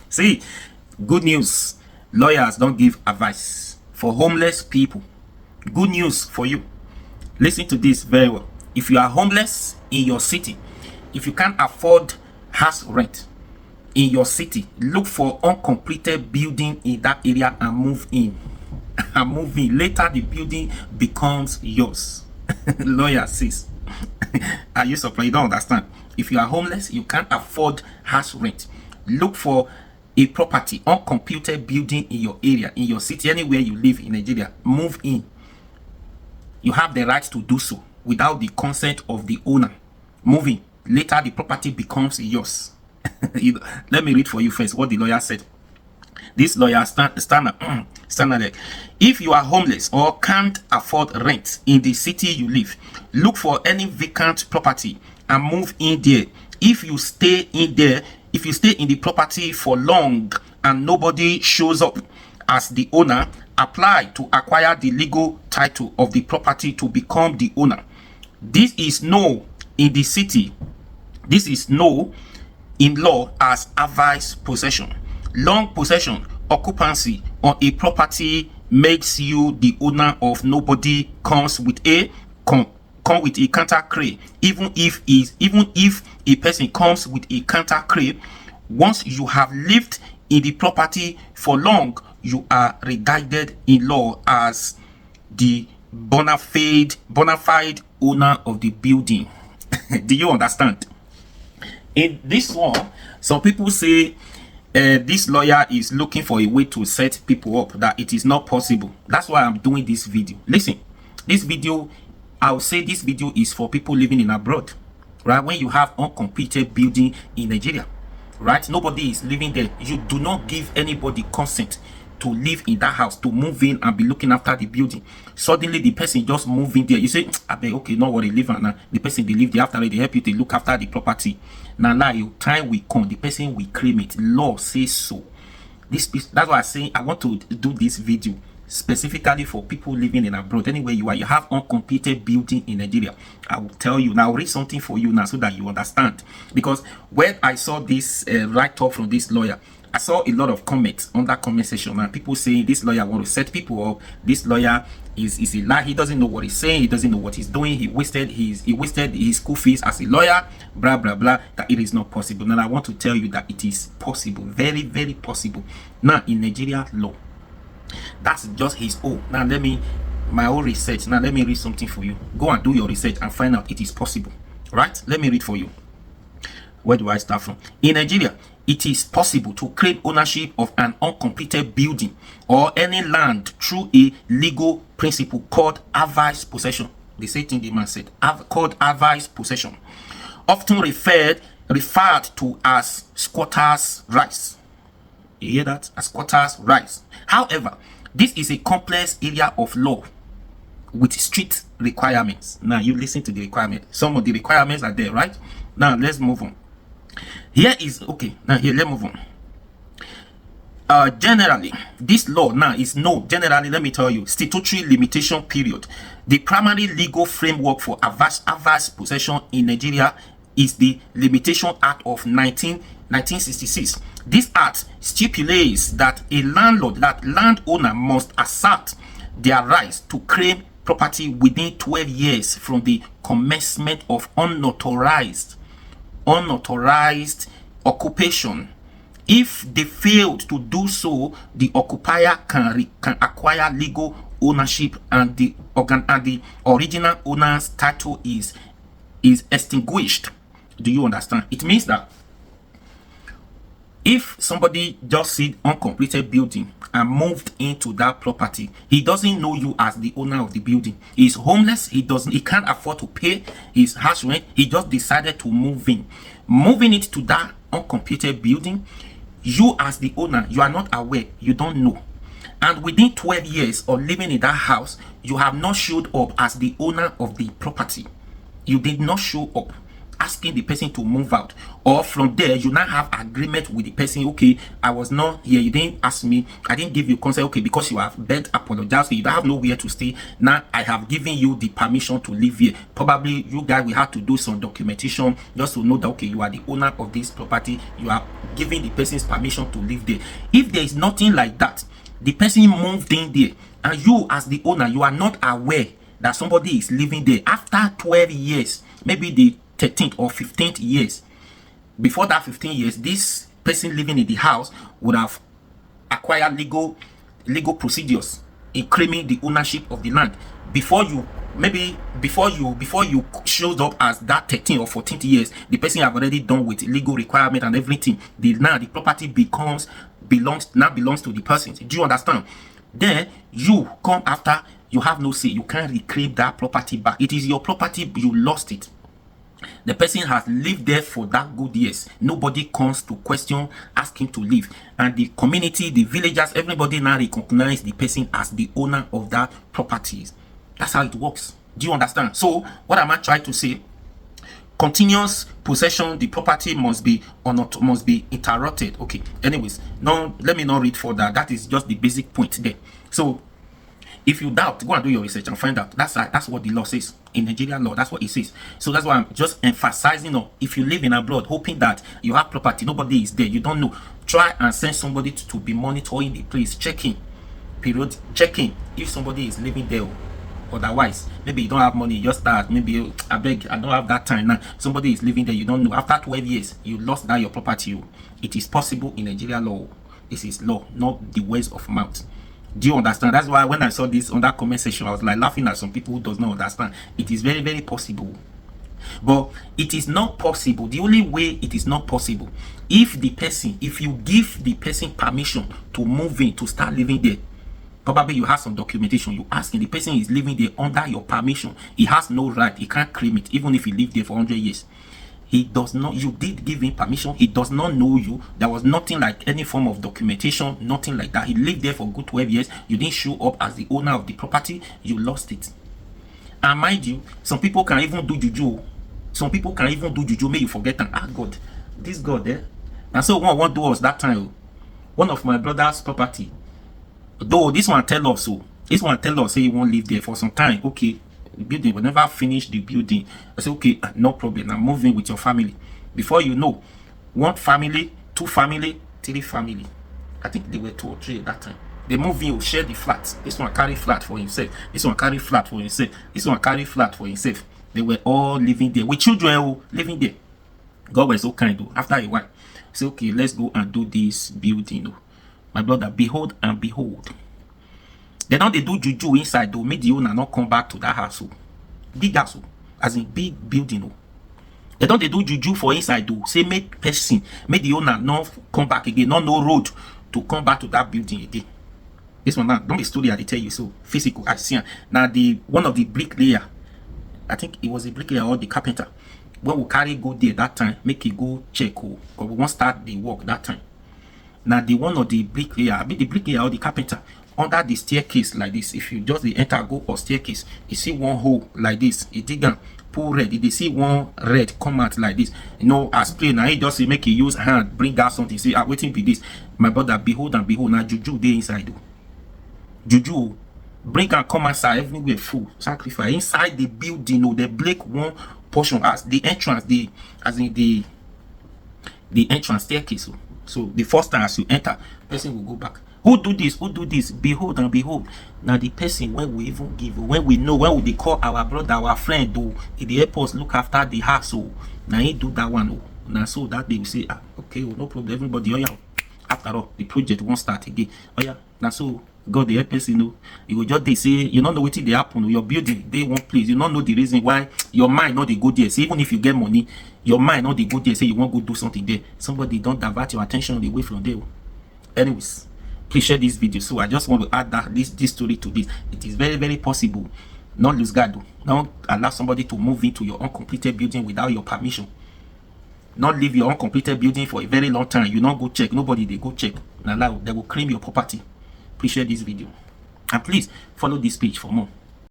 See, good news. Lawyers don't give advice for homeless people. Good news for you. Listen to this very well. If you are homeless in your city, if you can't afford house rent in your city, look for uncompleted building in that area and move in. And move in. Later, the building becomes yours. Lawyer says. Are you surprised? You don't understand. If you are homeless, you can't afford house rent. Look for a property, uncomputed building in your area, in your city, anywhere you live in Nigeria. Move in. You have the right to do so without the consent of the owner. Move in. Later, the property becomes yours. Let me read for you first what the lawyer said. This lawyer standard. If you are homeless or can't afford rent in the city you live, look for any vacant property and move in there. If you stay in the property for long and nobody shows up as the owner, apply to acquire the legal title of the property to become the owner. This is no in the city. This is no in law as advice possession. Long possession, occupancy on a property makes you the owner of. Nobody comes with a counter claim. Even if a person comes with a counter claim, once you have lived in the property for long, you are regarded in law as the bona fide owner of the building. Do you understand? In this one, some people say this lawyer is looking for a way to set people up, that it is not possible. That's why I'm doing this video. Listen, this video, I'll say this video is for people living in abroad, right? When you have uncompleted building in Nigeria, right? Nobody is living there. You do not give anybody consent to live in that house, to move in and be looking after the building. Suddenly the person just move in there. You say, I beg, okay, no worry, leave now. The person they live there, after they help you to look after the property. Now your time will come, the person will claim it. Law says so. That's why I say I want to do this video specifically for people living in abroad. Anywhere you are, you have uncompleted building in Nigeria, I will tell you now. I'll read something for you now so that you understand. Because when I saw this write-up from this lawyer, I saw a lot of comments on that comment section, and people saying this lawyer want to set people up. This lawyer is a lie. He doesn't know what he's saying. He doesn't know what he's doing. He wasted his school fees as a lawyer. Blah blah blah. That it is not possible. Now I want to tell you that it is possible. Very very possible. Now in Nigeria law, that's just his own. Now my own research. Now let me read something for you. Go and do your research and find out it is possible. Right? Let me read for you. Where do I start from? In Nigeria, it is possible to claim ownership of an uncompleted building or any land through a legal principle called advice possession. The same thing the man said, called advice possession, often referred to as squatters' rights. You hear that? As squatters' rights. However, this is a complex area of law with strict requirements. Now you listen to the requirements. Some of the requirements are there, right? Now let's move on. Let's move on. Generally, this law now is generally, let me tell you, statutory limitation period. The primary legal framework for adverse possession in Nigeria is the Limitation Act of 1966. This act stipulates that landowner must assert their rights to claim property within 12 years from the commencement of unauthorized occupation. If they failed to do so, the occupier can acquire legal ownership, and the original owner's title is extinguished. Do you understand? It means that if somebody just see uncompleted building and moved into that property, he doesn't know you as the owner of the building. He's homeless. He can't afford to pay his house rent. He just decided to move in. Moving it to that uncompleted building, you as the owner, you are not aware. You don't know. And within 12 years of living in that house, you have not showed up as the owner of the property. You did not show up. asking the person to move out, or from there you now have agreement with the person. Okay, I was not here, you didn't ask me, I didn't give you consent. Okay, because you have begged, apologize, so you don't have nowhere to stay. Now I have given you the permission to live here. Probably you guys will have to do some documentation just to know that okay, you are the owner of this property, you are giving the person's permission to live there. If there is nothing like that, the person moved in there, and you as the owner, you are not aware that somebody is living there after 12 years, maybe the 13th or 15th years. Before that 15 years, this person living in the house would have acquired legal procedures in claiming the ownership of the land. Before you showed up as that 13th or 14th years, the person have already done with legal requirement and everything. Now the property belongs to the person. Do you understand? Then you come after, you have no say, you can't reclaim that property back. It is your property, you lost it. The person has lived there for that good years. Nobody comes to question, ask him to leave, and the community, the villagers, everybody now recognize the person as the owner of that properties. That's how it works. Do you understand? So what am I trying to say? Continuous possession, the property must be interrupted. Okay, anyways, now let me not read further. That is just the basic point there. So if you doubt, go and do your research and find out. That's what the law says in Nigerian law. That's what it says. So that's why I'm just emphasizing on, if you live in abroad hoping that you have property, nobody is there, you don't know, try and send somebody to be monitoring the place, checking if somebody is living there. Otherwise, maybe you don't have money, you just start, maybe I beg, I don't have that time now, somebody is living there, you don't know, after 12 years you lost that your property. It is possible in Nigeria law. This is law, not the words of mouth. Do you understand? That's why when I saw this on that comment section, I was like laughing at some people who does not understand. It is very, very possible, but it is not possible. The only way it is not possible, if you give the person permission to move in, to start living there. Probably you have some documentation, you asking, the person is living there under your permission. He has no right, he can't claim it, even if he lived there for 100 years. He does not, you did give him permission, he does not know you. There was nothing like any form of documentation, nothing like that. He lived there for good 12 years. You didn't show up as the owner of the property, you lost it. And mind you, some people can even do juju. May you forget and God, this God there. And so what do us that time? One of my brother's property. Though this one tell us say he won't live there for some time. Okay, the building will never finish the building. I say okay, no problem, I'm moving with your family. Before you know, one family, two family, three family, I think they were 2 or 3 at that time. They move in, share the flat. This one carry flat for himself, this one carry flat for himself, this one carry flat for himself. They were all living there with children living there. God was so kind though. After a while, say okay, let's go and do this building. My brother, behold and behold. They don't do juju inside though, make the owner not come back to that house. Big house, as in big building. They don't do juju for inside though. Say make the owner not come back again, not no road to come back to that building again. This one now, don't be story I tell you so. Physical, I see. Now one of the bricklayer, I think it was a bricklayer or the carpenter, when we carry go there that time, make it go check because we won't start the work that time. Now the one of the bricklayer, the bricklayer or the carpenter, under the staircase like this, if you just enter go or staircase, you see one hole like this, you dig and pull red, you see one red come out like this, as plain. Now he just say make you use hand, bring out something, say waiting be this. My brother, behold and behold, now juju they inside. Juju bring and come outside, everywhere full sacrifice inside the building. They break one portion as the entrance, the entrance staircase. So the first time as you enter, person will go back. Who do this? Behold and behold. Now the person, when we even give, when we call our brother, our friend, in the airport, look after the house. Now he do that one. Now so that they will say, okay, no problem, everybody. After all, the project won't start again. Now so God the help us, you will just they say, you don't know what they happen. Your building, they won't please. You don't know the reason why your mind not they go there. So even if you get money, your mind not they go there. Say you won't go do something there. Somebody don't divert your attention away from there. Anyways, please share this video. So I just want to add that this story to this. It is very, very possible. Not lose God. Don't allow somebody to move into your uncompleted building without your permission. Not leave your uncompleted building for a very long time. You not go check. Nobody they go check. Now they will claim your property. Please share this video. And please follow this page for more.